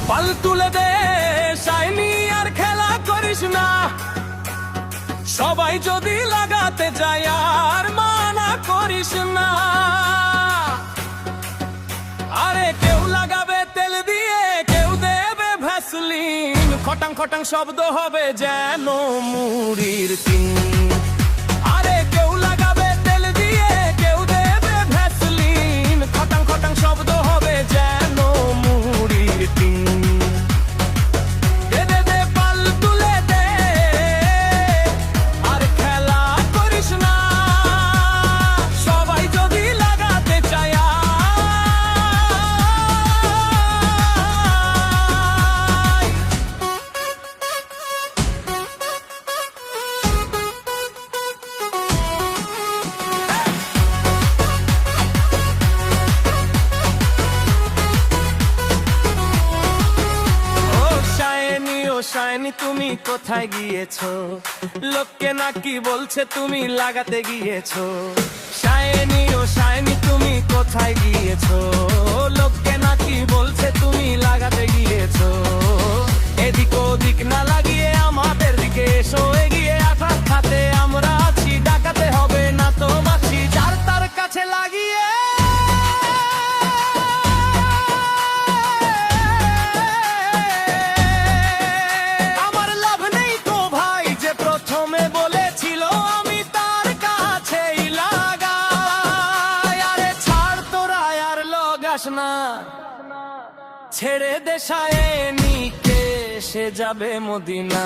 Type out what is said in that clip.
পাল তুলে দে শাইনি, আর খেলা করিস না। সবাই যদি লাগাতে যায় আর মানা করিস না। আরে কেউ লাগাবে তেল দিয়ে, কেউ দেবে ভ্যাসলিন, খটাং খটাং শব্দ হবে যেন মুড়ির টিন। আরে কেউ লাগাবে তেল দিয়ে, কেউ দেবে ভ্যাসলিন, খটাং খটাং শব্দ হবে যেন মুড়ির টিন। দে দে দে পাল তুলে দে, আর খেলা করিস না। সবাই যদি লাগাতে চায় শাইনি, তুমি কোথায় গিয়েছো? লোককে নাকি বলছে তুমি লাগাতে গিয়েছো। শাইনি ও শাইনি, তুমি কোথায় গিয়েছো? লোককে নাকি বলছে তুমি লাগাতে গিয়েছো। এদিক ওদিক না লাগিয়ে আমাদের দিকে এসো এগিয়ে। আঘাত খাতে আমরা আছি, ডাকাতে হবে না তো মাছি, যার তার কাছে লাগিয়ে। না ছেড়ে দে শাইনিকে, সে যাবে মদিনা।